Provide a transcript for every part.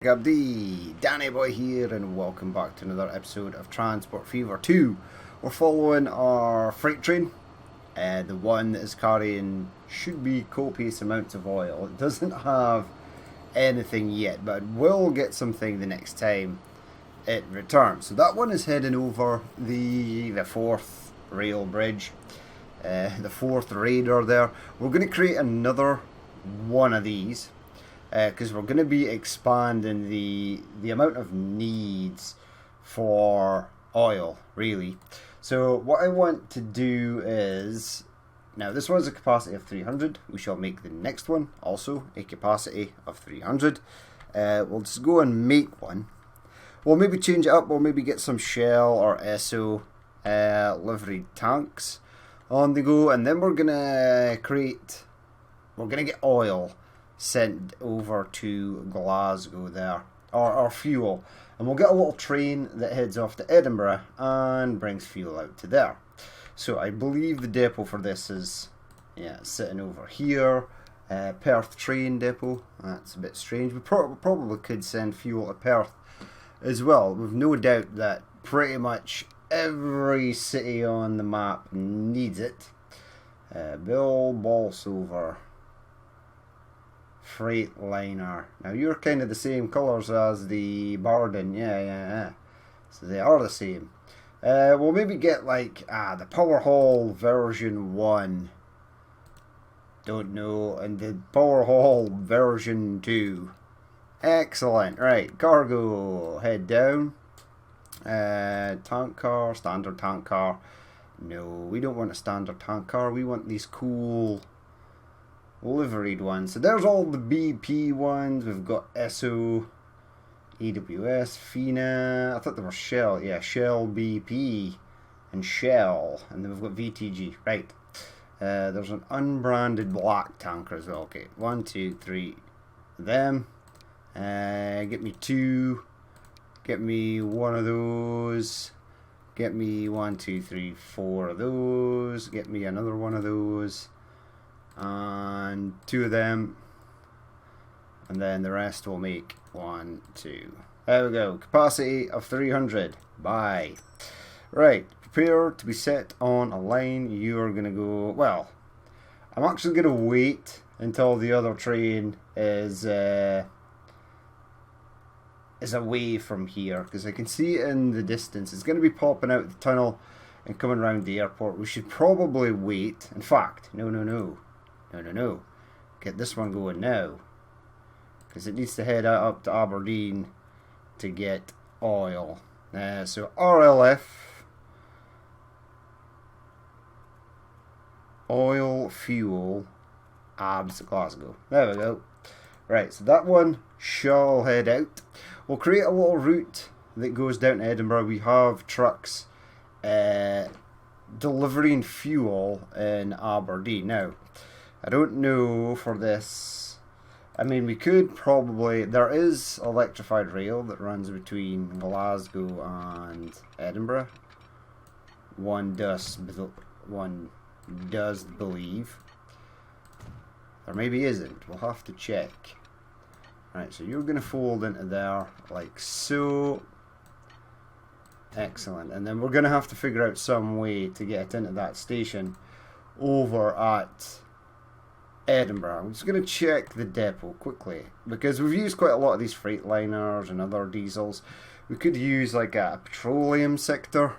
Gabdi, Danny Boy here, and welcome back to another episode of Transport Fever 2. We're following our freight train, the one that is carrying should be copious amounts of oil. It doesn't have anything yet, but it will get something the next time it returns. So that one is heading over the fourth rail bridge, the fourth raider there. We're going to create another one of these because we're going to be expanding the amount of needs for oil, really. So what I want to do is, now this one has a capacity of 300. We shall make the next one also a capacity of 300. We'll just go and make one. We'll maybe change it up. We'll maybe get some Shell or Esso liveried tanks on the go, and then we're gonna get oil sent over to Glasgow there, or fuel, and we'll get a little train that heads off to Edinburgh and brings fuel out to there. So I believe the depot for this is sitting over here. Perth train depot. That's a bit strange. We probably could send fuel to Perth as well. We've no doubt that pretty much every city on the map needs it. Bill Bolsover Freightliner. Now you're kind of the same colours as the Bardon. Yeah. So they are the same. We'll maybe get like the Powerhaul version 1. Don't know. And the Powerhaul version 2. Excellent. Right, cargo. Head down. Tank car. Standard tank car. No, we don't want a standard tank car. We want these cool liveried ones. So there's all the BP ones. We've got Esso, EWS, Fina. I thought they were Shell. Yeah, Shell BP and Shell. And then we've got VTG. Right. There's an unbranded black tanker as well. Okay, 1, 2, 3. Them. Get me 2. Get me 1 of those. Get me 1, 2, 3, 4 of those. Get me another 1 of those. And 2 of them. And then the rest will make 1, 2. There we go. Capacity of 300. Bye. Right. Prepare to be set on a line. You're going to go... Well, I'm actually going to wait until the other train is away from here, because I can see it in the distance. It's going to be popping out the tunnel and coming around the airport. We should probably wait. In fact, no. Get this one going now, because it needs to head out up to Aberdeen to get oil. So RLF, oil, fuel, ABS, Glasgow. There we go. Right, so that one shall head out. We'll create a little route that goes down to Edinburgh. We have trucks delivering fuel in Aberdeen. Now, I don't know for this. I mean, we could probably... There is electrified rail that runs between Glasgow and Edinburgh. One does believe. Or maybe isn't. We'll have to check. Right, so you're going to fold into there like so. Excellent. And then we're going to have to figure out some way to get into that station over at Edinburgh. I'm just going to check the depot quickly, because we've used quite a lot of these Freightliners and other diesels. We could use like a petroleum sector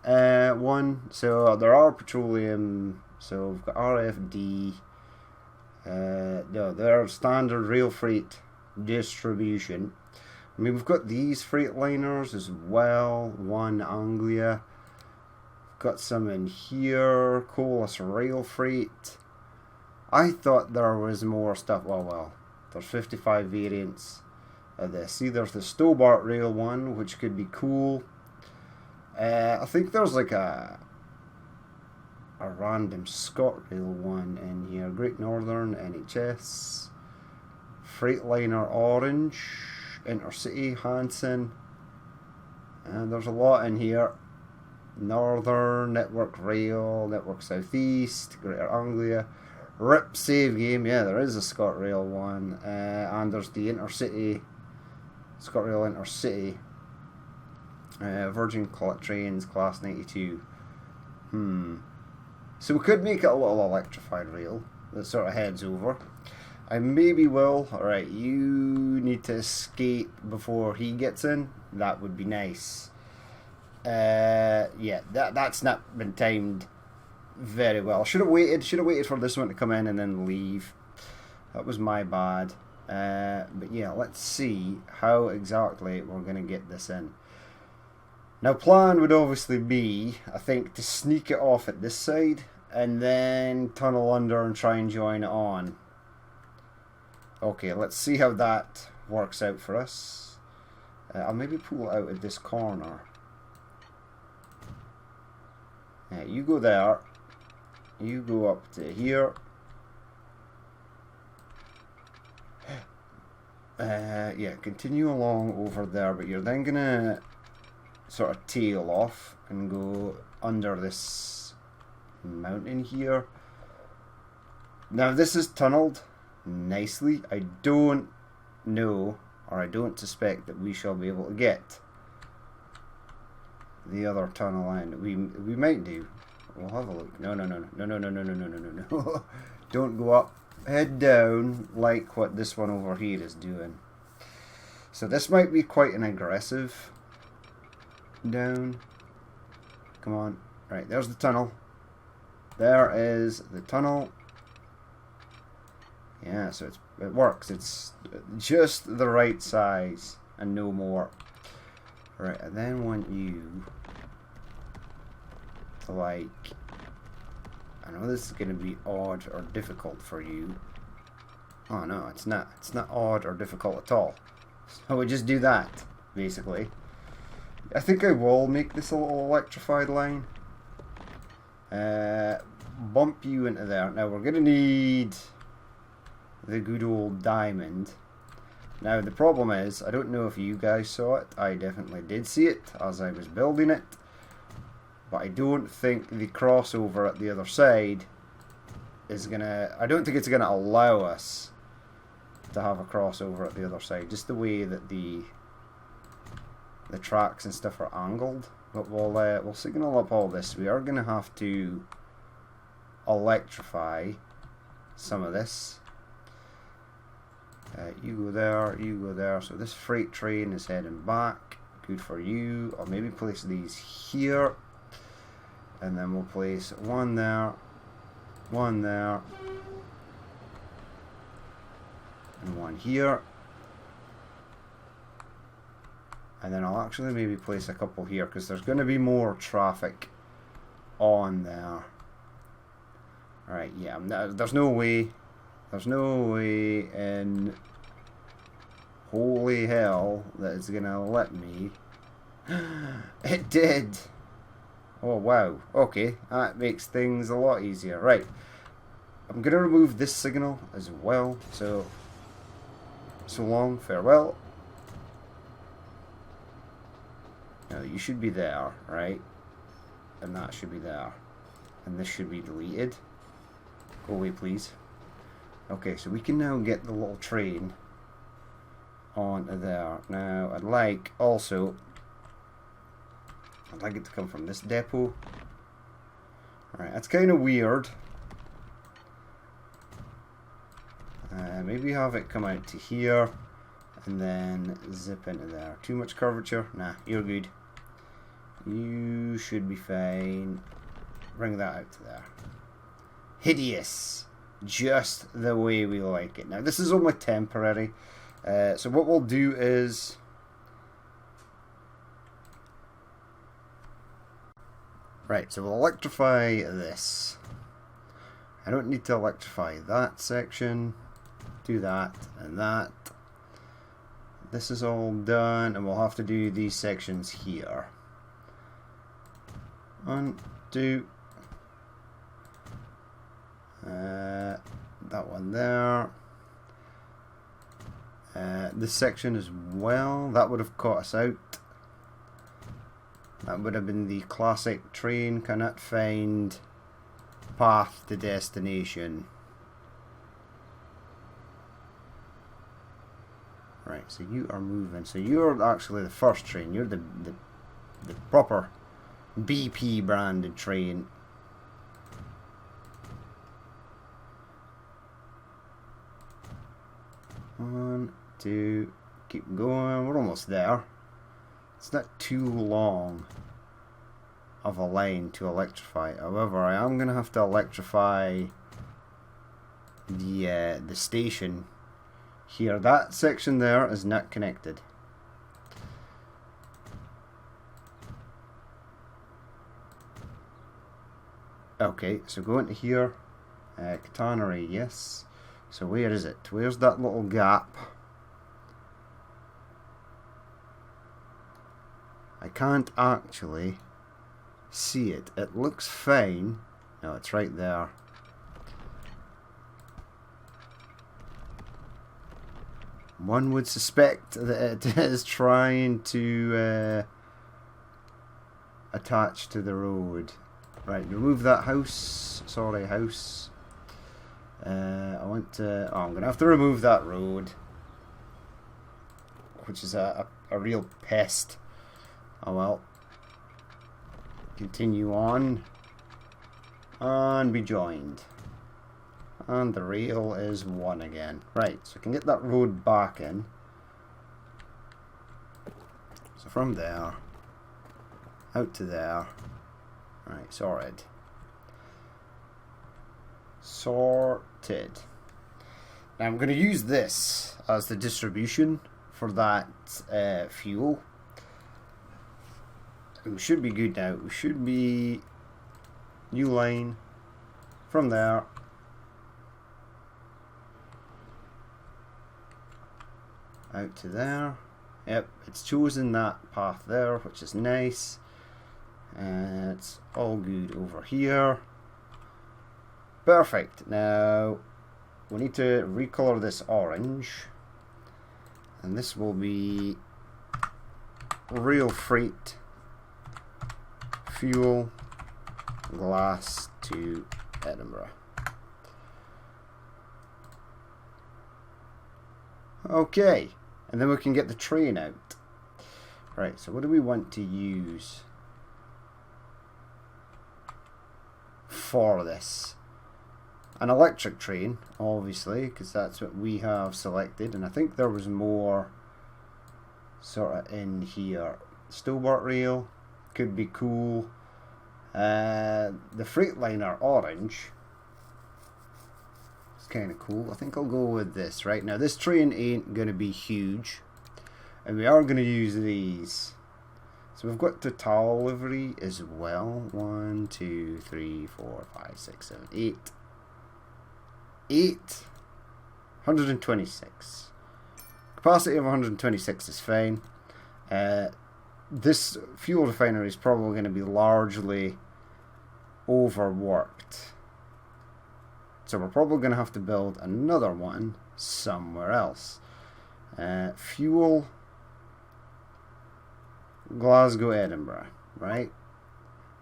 one. So there are petroleum. So we've got RFD. No, they're standard rail freight distribution. I mean, we've got these Freightliners as well. One Anglia. We've got some in here. Colas Rail Freight. I thought there was more stuff. Well, there's 55 variants of this. See, there's the Stobart Rail one, which could be cool. I think there's like a random ScotRail one in here. Great Northern, NHS, Freightliner Orange, Intercity, Hanson, and there's a lot in here. Northern, Network Rail, Network Southeast, Greater Anglia, RIP save game. Yeah, there is a ScotRail one. And there's the Intercity. ScotRail Intercity. Virgin Trains Class 92. So we could make it a little electrified rail that sort of heads over. I maybe will. Alright, you need to escape before he gets in. That would be nice. Yeah, that's not been timed very well. Should have waited for this one to come in and then leave. That was my bad. But yeah, let's see how exactly we're going to get this in. Now, plan would obviously be, I think, to sneak it off at this side and then tunnel under and try and join it on. Okay, let's see how that works out for us. I'll maybe pull it out at this corner. Yeah, you go there. You go up to here. Yeah, continue along over there, but you're then gonna sort of tail off and go under this mountain here. Now this is tunneled nicely. I don't know, or I don't suspect that we shall be able to get the other tunnel in. We might do. We'll have a look. No. Don't go up. Head down like what this one over here is doing. So this might be quite an aggressive down. Come on. Right, there's the tunnel. There is the tunnel. Yeah, so it works. It's just the right size and no more. Right, I then want you to, like, I know this is going to be odd or difficult for you. Oh no, it's not. It's not odd or difficult at all. So we just do that, basically. I think I will make this a little electrified line. Bump you into there. Now we're going to need the good old diamond. Now the problem is, I don't know if you guys saw it. I definitely did see it as I was building it. But I don't think the crossover at the other side is gonna... I don't think it's gonna allow us to have a crossover at the other side. Just the way that the tracks and stuff are angled. But we'll signal up all this. We are gonna have to electrify some of this. You go there, you go there. So this freight train is heading back. Good for you. I'll maybe place these here. And then we'll place one there, and one here. And then I'll actually maybe place a couple here because there's going to be more traffic on there. Alright, yeah, there's no way in holy hell that it's going to let me. It did! Oh wow, okay, that makes things a lot easier. Right, I'm going to remove this signal as well, so long, farewell. Now you should be there, right? And that should be there. And this should be deleted. Go away please. Okay, so we can now get the little train onto there. Now I'd like it to come from this depot. Alright, that's kind of weird. Maybe have it come out to here and then zip into there. Too much curvature? Nah, you're good. You should be fine. Bring that out to there. Hideous. Just the way we like it. Now, this is only temporary. So what we'll do is... Right, so we'll electrify this. I don't need to electrify that section. Do that and that. This is all done, and we'll have to do these sections here. 1, 2. That one there. This section as well. That would have caught us out. That would have been the classic train cannot find path to destination. Right, so you are moving. So you're actually the first train. You're the proper BP branded train. One, two, keep going. We're almost there. It's not too long of a line to electrify. However, I am going to have to electrify the station here. That section there is not connected. Okay, so go into here. Catenary, yes. So where is it? Where's that little gap? I can't actually see it. It looks fine. No, it's right there. One would suspect that it is trying to attach to the road. Right, remove that house. Sorry, house. I want to... Oh, I'm going to have to remove that road, which is a real pest. Oh well. Continue on. And be joined. And the rail is 1 again. Right, so I can get that road back in. So from there, out to there. Right, sorted. Sorted. Now I'm going to use this as the distribution for that fuel. We should be good now. We should be new line from there. Out to there. Yep, it's chosen that path there, which is nice. It's all good over here. Perfect. Now we need to recolor this orange, and this will be rail freight fuel glass to Edinburgh. Okay, and then we can get the train out. Right, so what do we want to use for this? An electric train, obviously, because that's what we have selected, and I think there was more sort of in here. Stobart rail could be cool. The Freightliner orange is kind of cool. I think I'll go with this. Right now, this train ain't going to be huge, and we are going to use these. So we've got Total livery as well. 1, 2, 3, 4, 5, 6, 7, 8. 126. Capacity of 126 is fine. This fuel refinery is probably going to be largely overworked. So we're probably going to have to build another one somewhere else. Fuel Glasgow, Edinburgh, right?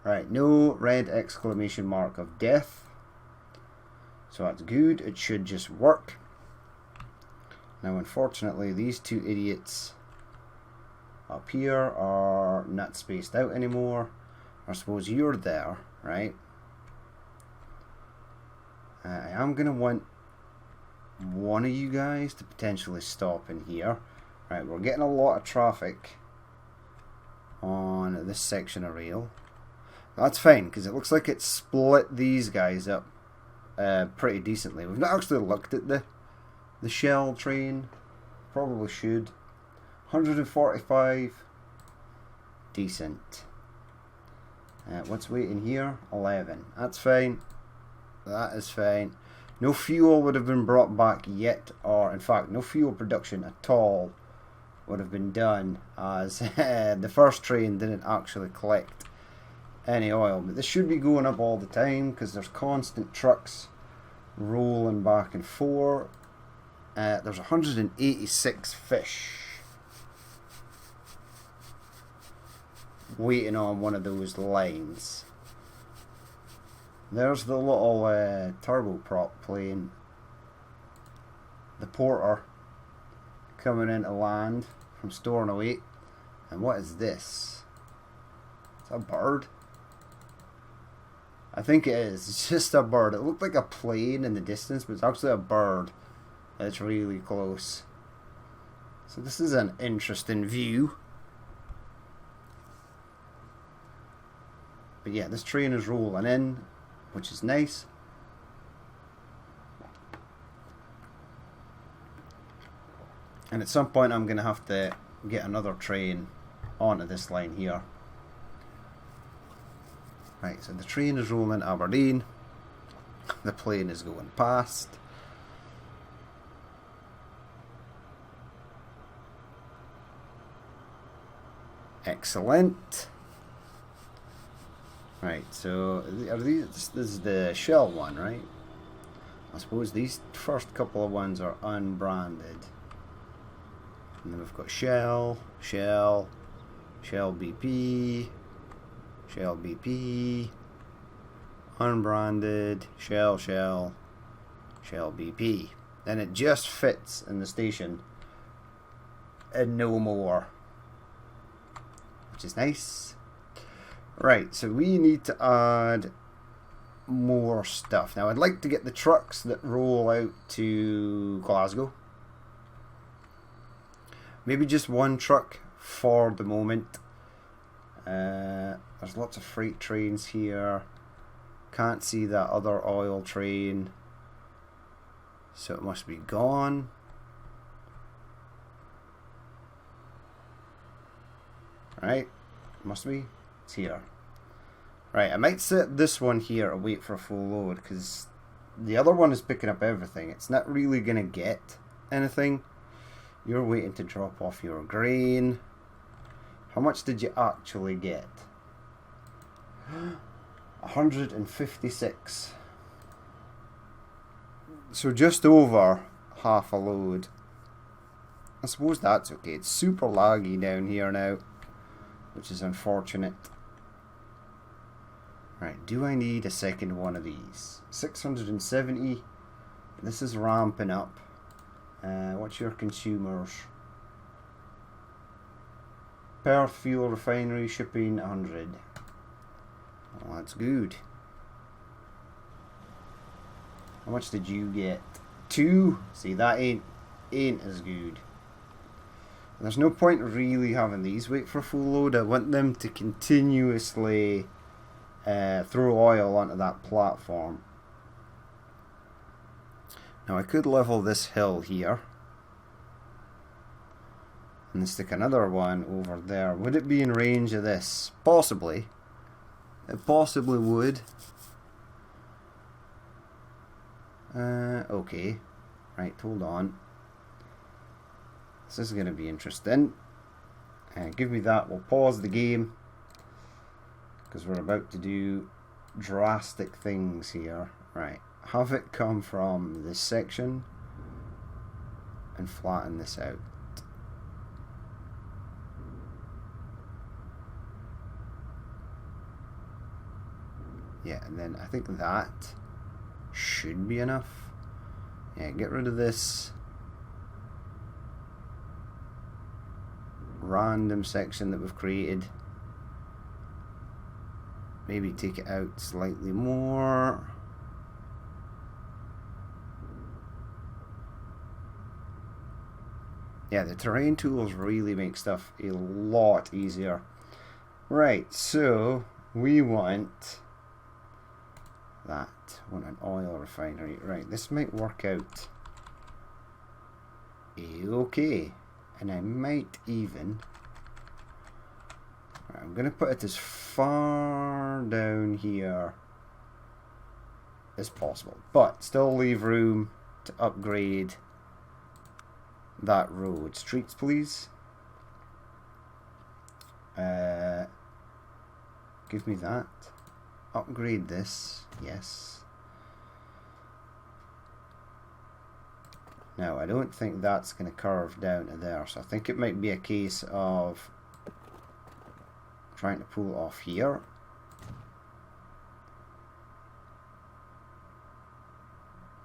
Right, no red exclamation mark of death. So that's good, it should just work. Now unfortunately these two idiots up here are not spaced out anymore. I suppose you're there, right? I am going to want one of you guys to potentially stop in here. Right, we're getting a lot of traffic on this section of rail. That's fine, because it looks like it split these guys up pretty decently. We've not actually looked at the Shell train. Probably should. 145. Decent. What's waiting here? 11. That's fine. That is fine. No fuel would have been brought back yet, or in fact no fuel production at all would have been done, as the first train didn't actually collect any oil. But this should be going up all the time because there's constant trucks rolling back and forth. There's 186 fish waiting on one of those lines. There's the little turboprop plane, the Porter, coming into land from storing away. And what is this? Is that a bird? I think it is. It's just a bird. It looked like a plane in the distance, but it's actually a bird. It's really close. So this is an interesting view. But yeah, this train is rolling in, which is nice. And at some point I'm going to have to get another train onto this line here. Right, so the train is rolling to Aberdeen. The plane is going past. Excellent. Right, so are these? This is the Shell one, right? I suppose these first couple of ones are unbranded. And then we've got Shell, Shell, Shell BP, Shell BP, unbranded, Shell, Shell, Shell BP. And it just fits in the station and no more, which is nice. Right, so we need to add more stuff. Now I'd like to get the trucks that roll out to Glasgow. Maybe just one truck for the moment. There's lots of freight trains here. Can't see that other oil train, so it must be gone. Right, must be. It's here. Right, I might set this one here and wait for a full load, because the other one is picking up everything. It's not really going to get anything. You're waiting to drop off your grain. How much did you actually get? 156. So just over half a load. I suppose that's okay. It's super laggy down here now, which is unfortunate. Right, do I need a second one of these? 670. This is ramping up. What's your consumers? Perth Fuel Refinery shipping 100. Oh, that's good. How much did you get? 2. See, that ain't as good. There's no point really having these wait for full load. I want them to continuously throw oil onto that platform. Now I could level this hill here and stick another one over there. Would it be in range of this? Possibly. It possibly would. Okay. Right, hold on. This is going to be interesting. Give me that. We'll pause the game, because we're about to do drastic things here. Right. Have it come from this section and flatten this out. Yeah, and then I think that should be enough. Yeah, get rid of this random section that we've created. Maybe take it out slightly more. Yeah, the terrain tools really make stuff a lot easier. Right, so we want that. Want an oil refinery. Right, this might work out okay. And I might even... Right, I'm going to put it as far down here as possible, but still leave room to upgrade that road. Streets, please. Give me that. Upgrade this. Yes. Now, I don't think that's going to curve down to there, so I think it might be a case of trying to pull it off here.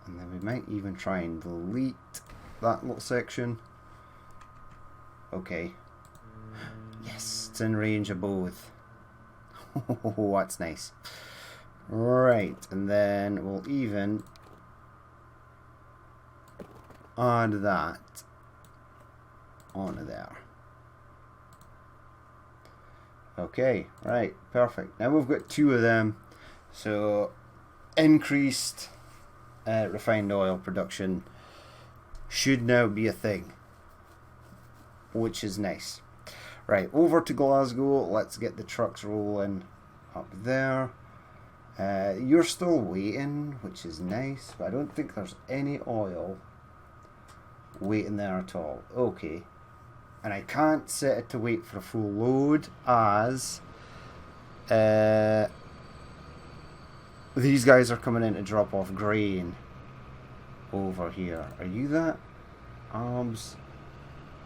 And then we might even try and delete that little section. Okay. Yes, it's in range of both. Oh, that's nice. Right, and then we'll even add that onto there. Okay, right, perfect. Now we've got two of them, so increased refined oil production should now be a thing, which is nice. Right, over to Glasgow. Let's get the trucks rolling up there. You're still waiting, which is nice, but I don't think there's any oil waiting there at all. Okay. And I can't set it to wait for a full load as these guys are coming in to drop off grain over here. Are you that? Arms?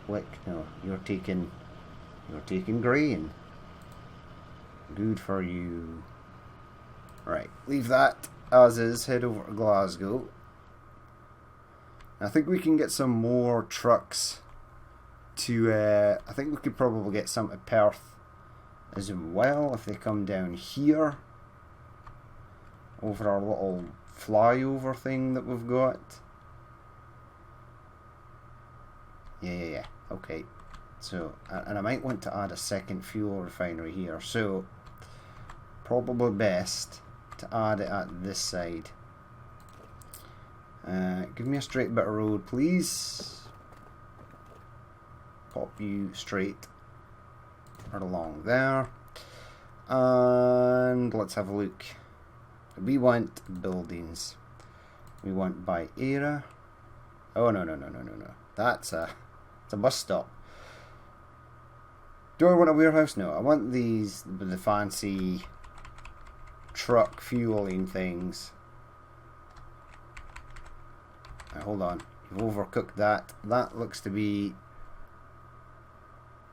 Wick? No, you're taking grain. Good for you. Right, leave that as is, head over to Glasgow. I think we can get some more trucks to, I think we could probably get some to Perth as well if they come down here over our little flyover thing that we've got. Yeah, okay. So, and I might want to add a second fuel refinery here, so probably best to add it at this side. Give me a straight bit of road, please. Pop you straight right along there. And let's have a look. We want buildings. We want by era. Oh, no. That's a bus stop. Do I want a warehouse? No, I want the fancy truck fueling things. Right, hold on, you've overcooked that. That looks to be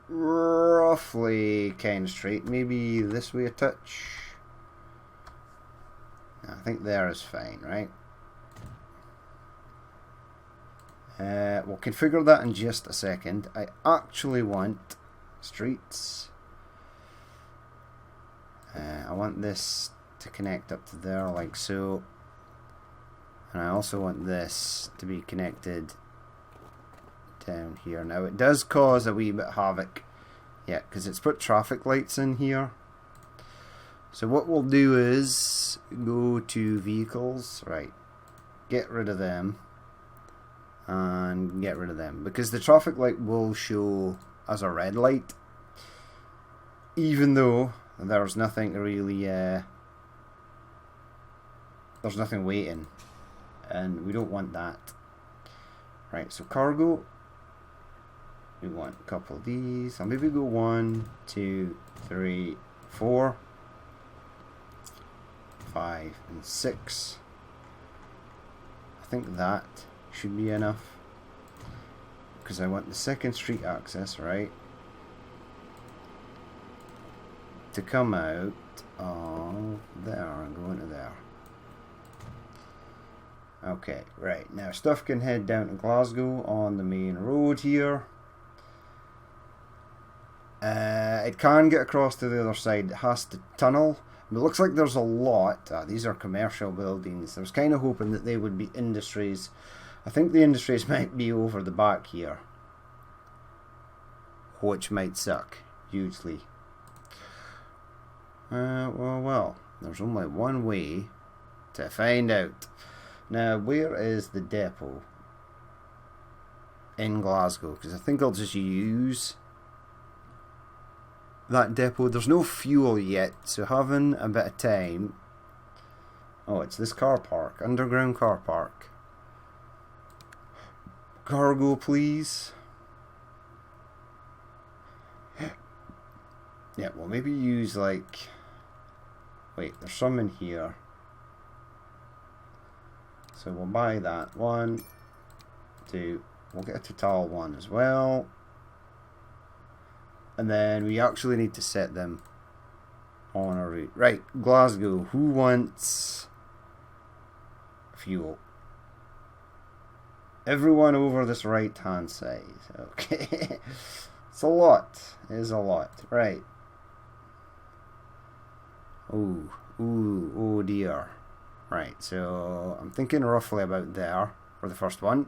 roughly kind of straight. Maybe this way a touch. I think there is fine, right? We'll configure that in just a second. I actually want streets. I want this to connect up to there like so, and I also want this to be connected down here. Now it does cause a wee bit of havoc, yeah, because it's put traffic lights in here. So what we'll do is go to vehicles, right, get rid of them and get rid of them, because the traffic light will show as a red light even though there's nothing really there's nothing waiting, and we don't want that. Right, so cargo, we want a couple of these. I'll maybe go 1, 2, 3, 4, 5 and 6. I think that should be enough, because I want the second street access, right, to come out of there and go into there. Okay, right, now stuff can head down to Glasgow on the main road here. It can get across to the other side. It has to tunnel. It looks like there's a lot. These are commercial buildings. I was kind of hoping that they would be industries. I think the industries might be over the back here, which might suck hugely. Well, there's only one way to find out. Now, where is the depot in Glasgow? Because I think I'll just use that depot. There's no fuel yet, so having a bit of time. Oh, it's this car park, underground car park. Cargo, please. Yeah, well, maybe use like. Wait, there's some in here. So we'll buy that. 1, 2. We'll get a Total one as well. And then we actually need to set them on a route. Right, Glasgow. Who wants fuel? Everyone over this right hand side. Okay. It's a lot. It is a lot. Right. Ooh. Ooh. Oh dear. Right, so I'm thinking roughly about there for the first one.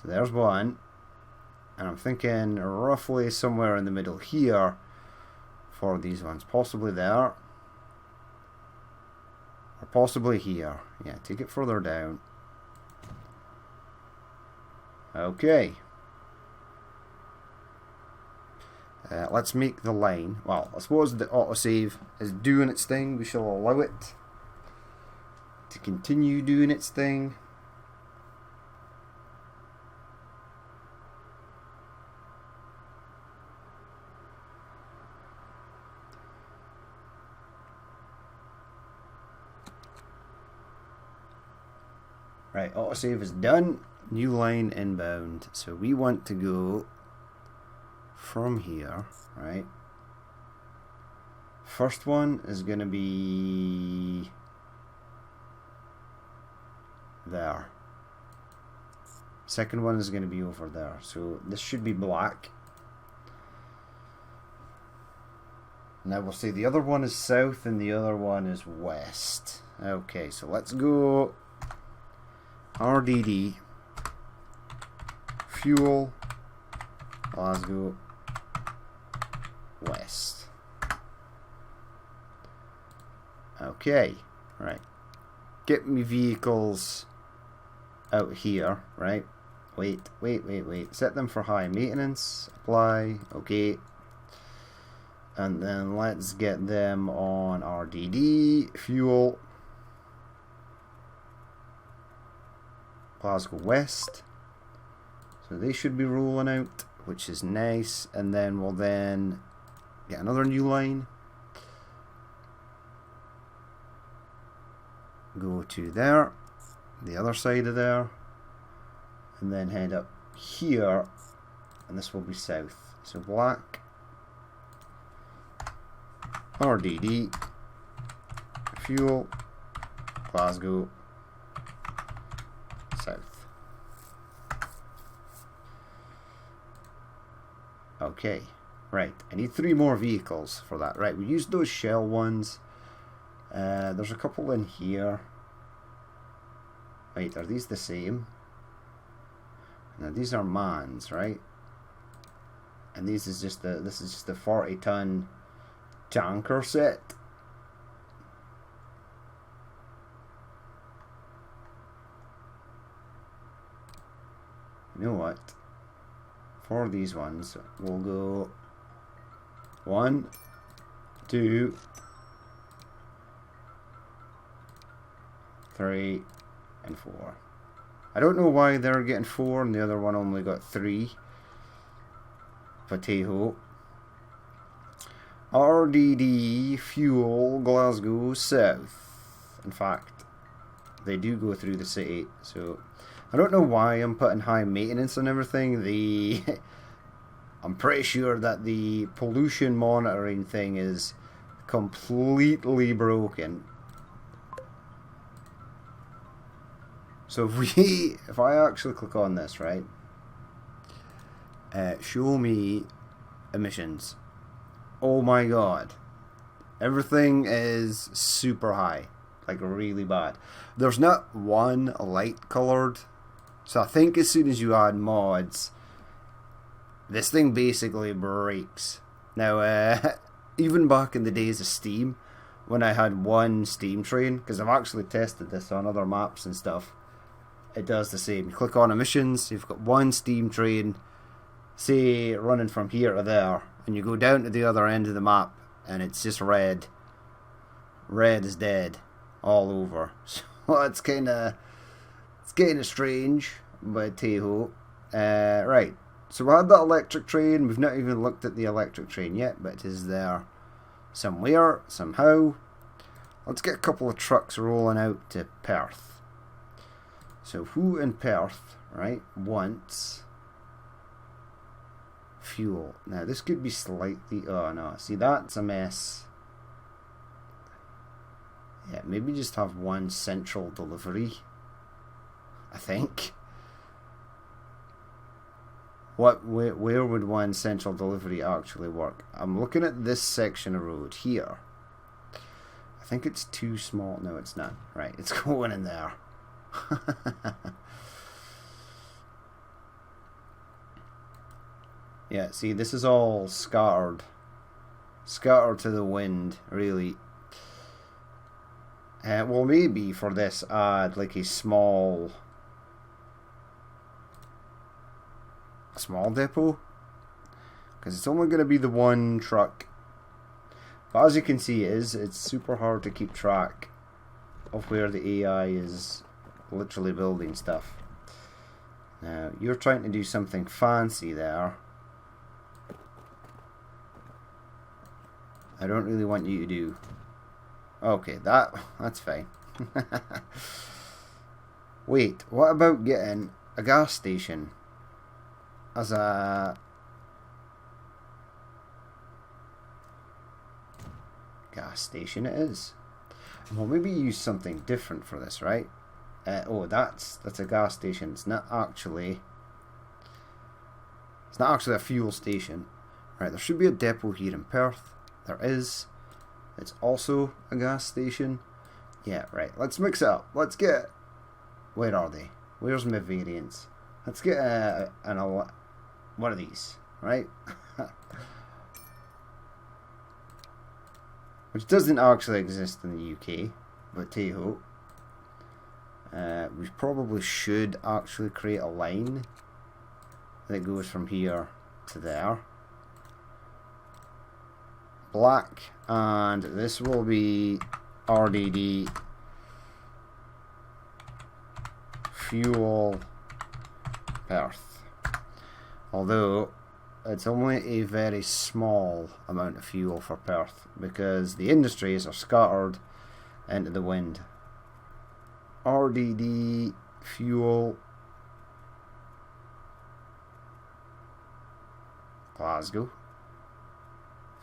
So there's one. And I'm thinking roughly somewhere in the middle here for these ones. Possibly there. Or possibly here. Yeah, take it further down. Okay. Let's make the line. Well, I suppose the autosave is doing its thing. We shall allow it to continue doing its thing. Right, autosave is done. New line inbound. So we want to go from here, right? First one is going to be there. Second one is going to be over there. So this should be black. Now we'll say the other one is south and the other one is west. Okay, so let's go RDD, fuel, Glasgow, west. Okay, right. Get me vehicles out here, right? Wait. Set them for high maintenance. Apply. Okay. And then let's get them on RDD, fuel, Glasgow west. So they should be rolling out, which is nice. And then we'll then get another new line. Go to there, the other side of there, and then head up here, and this will be south. So black, RDD, fuel, Glasgow, south. Okay, right, I need 3 more vehicles for that. Right, we used those shell ones. There's a couple in here. Wait, are these the same? Now these are MANs, right? And this is just the 40-ton tanker set. You know what? For these ones, we'll go 1, 2, 3, and 4. I don't know why they're getting 4 and the other one only got 3. But hey ho. RDD, fuel, Glasgow, south. In fact, they do go through the city, so I don't know why I'm putting high maintenance on everything. I'm pretty sure that the pollution monitoring thing is completely broken. So if I actually click on this, right, show me emissions. Oh my god, everything is super high, like really bad. There's not one light colored, so I think as soon as you add mods, this thing basically breaks. Now, even back in the days of Steam, when I had one Steam train, because I've actually tested this on other maps and stuff, it does the same. You click on emissions, you've got one steam train, say running from here to there, and you go down to the other end of the map, and it's just red. Red is dead all over. So it's kind of strange, but hey ho. Right. So we had that electric train. We've not even looked at the electric train yet, but it is there somewhere, somehow. Let's get a couple of trucks rolling out to Perth. So who in Perth, right, wants fuel? Now this could be slightly, oh no, see that's a mess. Yeah, maybe just have one central delivery. think. Where would one central delivery actually work? I'm looking at this section of road here. I think it's too small. No, it's not. Right, it's going in there. Yeah, see, this is all scattered. Scattered to the wind, really. Well, maybe for this, add like a small depot, because it's only going to be the one truck. But as you can see, it's super hard to keep track of where the AI is literally building stuff. Now, you're trying to do something fancy there. I don't really want you to do. Okay, that's fine. Wait, what about getting a gas station as a gas station? It is. Well, maybe use something different for this, right? Oh, that's a gas station. It's not actually a fuel station. Right, there should be a depot here in Perth. There is. It's also a gas station. Yeah, right. Let's mix it up. Let's get... Where are they? Where's my variants? Let's get one of these, right? Which doesn't actually exist in the UK, but hey-ho. We probably should actually create a line that goes from here to there. Black, and this will be RDD Fuel Perth. Although it's only a very small amount of fuel for Perth because the industries are scattered into the wind. RDD Fuel Glasgow.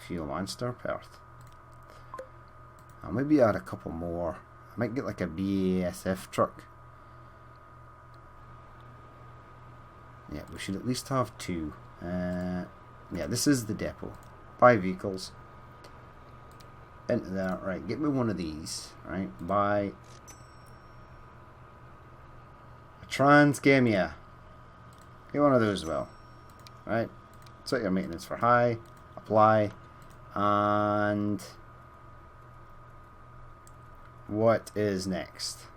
Fuel Monster Perth. I'll maybe add a couple more. I might get like a BASF truck. Yeah, we should at least have two. Yeah, this is the depot. 5 vehicles. Into there. Right, get me one of these. Right, buy a Transgamia. Get one of those as well. Right, set your maintenance for high. Apply. And what is next?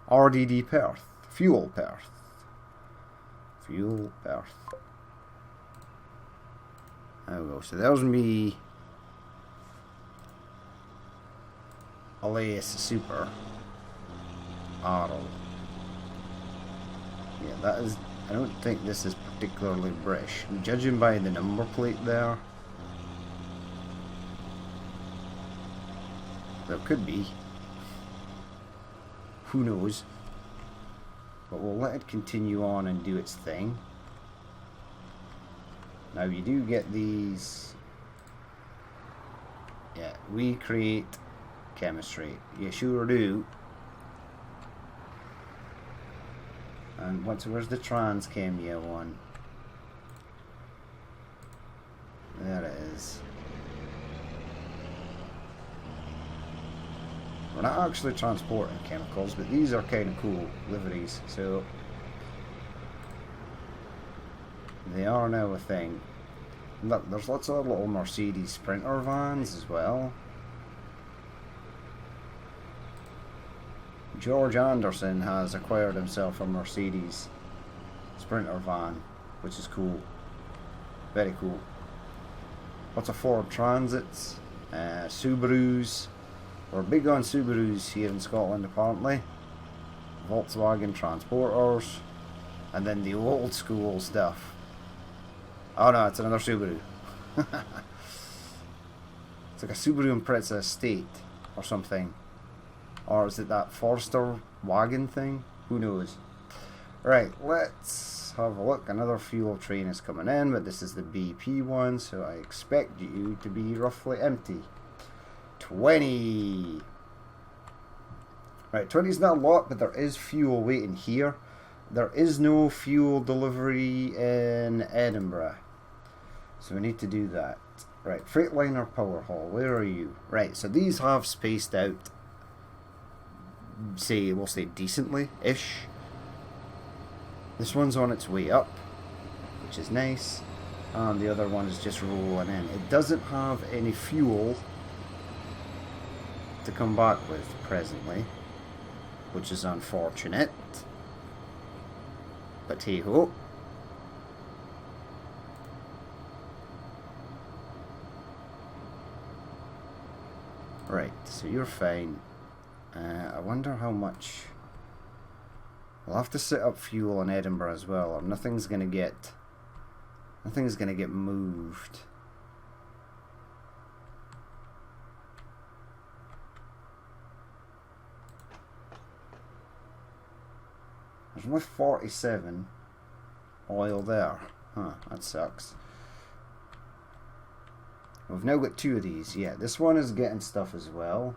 RDD Perth. Fuel Perth. Fuel Perth. There we go. So there's me. Alias Super. Arl. Yeah, that is. I don't think this is particularly British. Judging by the number plate there. There could be. Who knows? But we'll let it continue on and do its thing. Now you do get these. Yeah, we create chemistry. You sure do. And where's the Transgamia one? There it is. We're not actually transporting chemicals, but these are kind of cool liveries, so they are now a thing. Look, there's lots of little Mercedes Sprinter vans as well. George Anderson has acquired himself a Mercedes Sprinter van, which is cool. Very cool. Lots of Ford Transits, Subarus. We're big on Subarus here in Scotland apparently. Volkswagen Transporters. And then the old school stuff. Oh no, it's another Subaru. It's like a Subaru Impreza Estate or something. Or is it that Forster wagon thing? Who knows? Right, let's have a look. Another fuel train is coming in, but this is the BP one, so I expect you to be roughly empty. 20. Right, 20 is not a lot, but there is fuel waiting here. there is no fuel delivery in Edinburgh. So we need to do that. Right, Freightliner Power Hall, where are you? Right, so these have spaced out, we'll say decently-ish. This one's on its way up, which is nice. And the other one is just rolling in. It doesn't have any fuel to come back with presently, which is unfortunate. But hey ho. Right, so you're fine. I wonder how much. We'll have to set up fuel in Edinburgh as well, or nothing's gonna get moved. There's only 47 oil there. Huh, that sucks. We've now got 2 of these. Yeah, this one is getting stuff as well.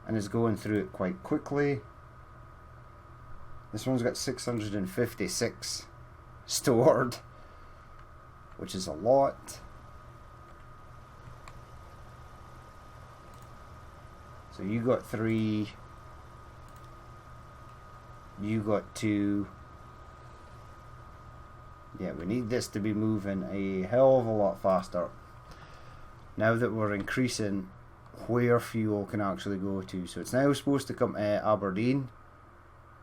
And is going through it quite quickly. This one's got 656 stored, which is a lot. So you got 3. You got 2. Yeah, we need this to be moving a hell of a lot faster. Now that we're increasing where fuel can actually go to. So it's now supposed to come to Aberdeen,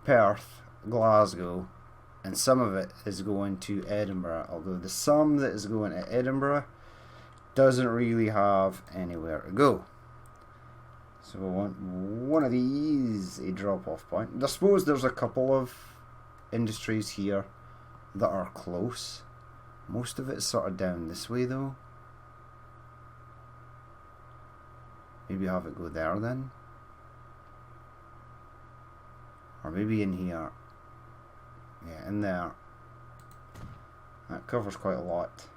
Perth, Glasgow, and some of it is going to Edinburgh. Although the sum that is going to Edinburgh doesn't really have anywhere to go. So we want one of these a drop-off point. I suppose there's a couple of industries here that are close. Most of it's sort of down this way though. Maybe have it go there then. Or maybe in here. Yeah, in there. That covers quite a lot.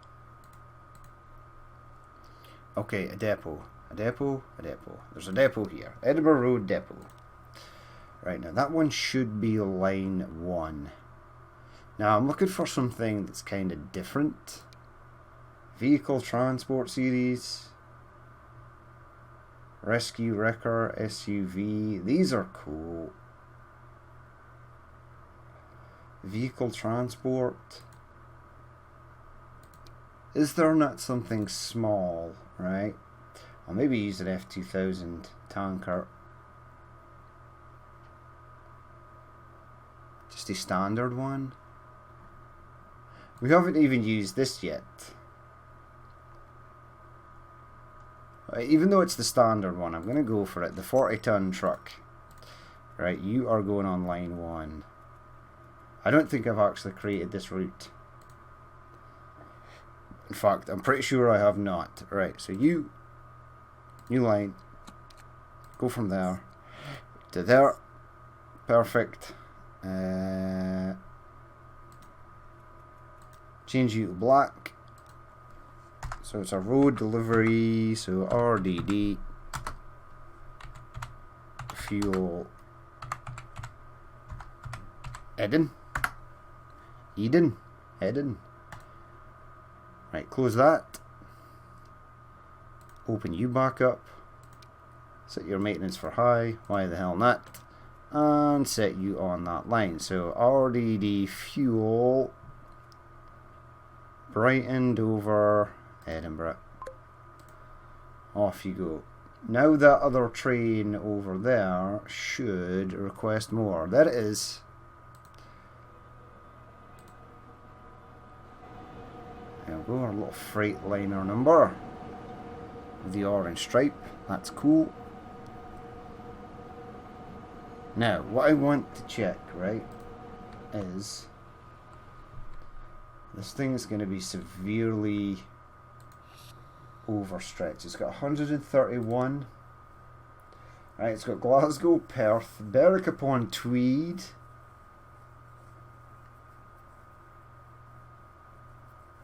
Okay, a depot. A depot, a depot. There's a depot here. Edinburgh Road Depot. Right, now that one should be line 1. Now I'm looking for something that's kind of different. Vehicle Transport Series. Rescue Wrecker SUV. These are cool. Vehicle Transport. Is there not something small, right? I'll maybe use an F2000 tanker. Just a standard one. We haven't even used this yet. Even though it's the standard one, I'm going to go for it. The 40-ton truck. Right, you are going on line 1. I don't think I've actually created this route. In fact, I'm pretty sure I have not. Right, so you... New line. Go from there to there. Perfect. Change you to black. So it's a road delivery. So RDD. Fuel. Eden. Right, close that. Open you back up. Set your maintenance for high. Why the hell not? And set you on that line. So RDD fuel. Brighton, Dover, Edinburgh. Off you go. Now that other train over there should request more. There it is. There we go, our little Freightliner number. The orange stripe. That's cool. Now, what I want to check, right, is this thing is going to be severely overstretched. It's got 131. Right, it's got Glasgow, Perth, Berwick upon Tweed.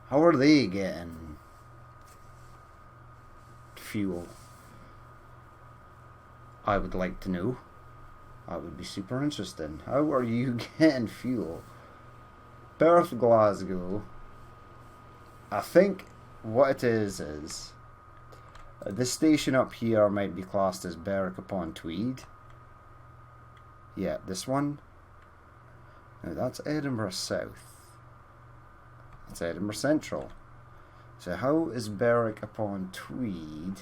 How are they getting fuel? I would like to know. That would be super interesting. How are you getting fuel? Perth, Glasgow. I think what it is this station up here might be classed as Berwick upon Tweed. Yeah, this one. Now that's Edinburgh South. That's Edinburgh Central. So how is Berwick upon Tweed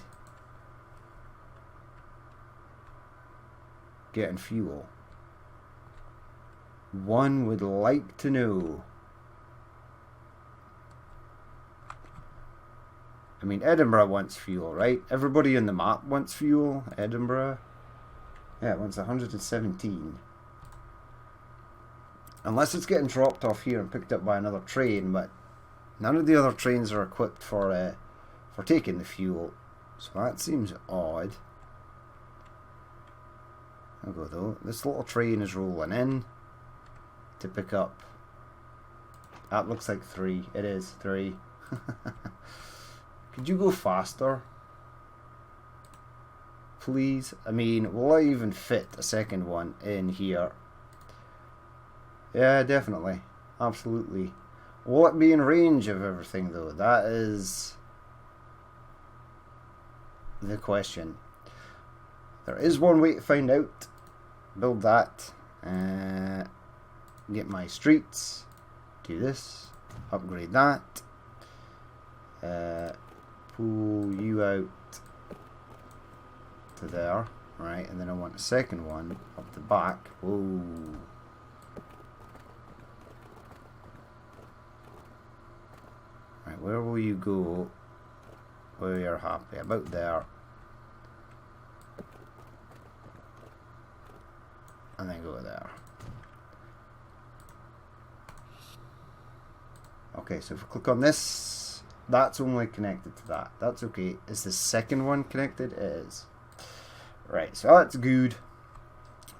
getting fuel? One would like to know. I mean, Edinburgh wants fuel, right? Everybody on the map wants fuel. Edinburgh, yeah, it wants 117. Unless it's getting dropped off here and picked up by another train, but none of the other trains are equipped for taking the fuel, so that seems odd. I'll go though. This little train is rolling in to pick up. That looks like 3. It is 3. Could you go faster? Please? I mean, will I even fit a second one in here? Yeah, definitely. Absolutely. Will it be in range of everything though? That is the question. There is one way to find out. Build that. Get my streets. Do this. Upgrade that. Pull you out to there. Right, and then I want a second one up the back. Whoa. Right, where will you go where you're happy? About there. And then go there. Okay, so if we click on this, that's only connected to that. That's okay. Is the second one connected? It is. Right, so that's good.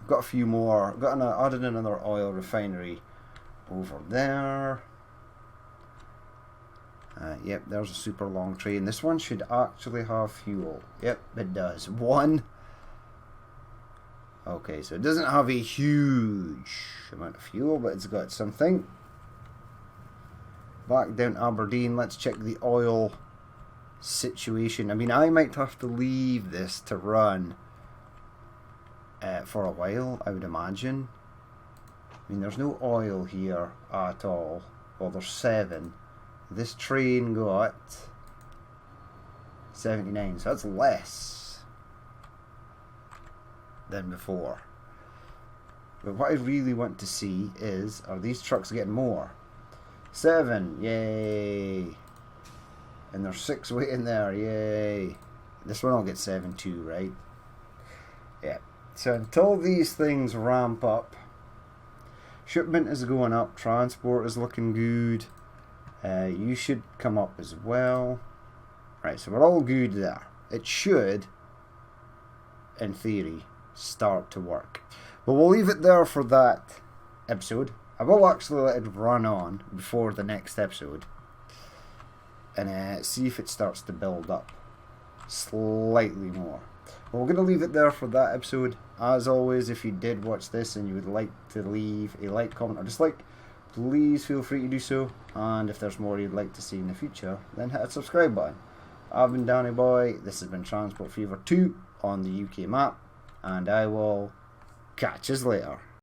I've got a few more. Added another oil refinery over there. Yep, there's a super long train. This one should actually have fuel. Yep, it does. 1. Okay, so it doesn't have a huge amount of fuel, but it's got something. Back down Aberdeen, let's check the oil situation. I mean, I might have to leave this to run for a while, I would imagine. I mean, there's no oil here at all. Well, there's 7. This train got 79, so that's less than before. But what I really want to see is, are these trucks getting more? 7, yay! And there's 6 waiting there, yay! This one will get 7 too, right? Yeah. So until these things ramp up, shipment is going up, transport is looking good. You should come up as well. Right, so we're all good there. It should, in theory, start to work. But we'll leave it there for that episode. I will actually let it run on before the next episode and see if it starts to build up slightly more. But we're going to leave it there for that episode. As always, if you did watch this and you would like to leave a like, comment, or dislike, please feel free to do so. And if there's more you'd like to see in the future, then hit that subscribe button. I've been Danny Boy. This has been Transport Fever 2 on the UK map, and I will catch us later.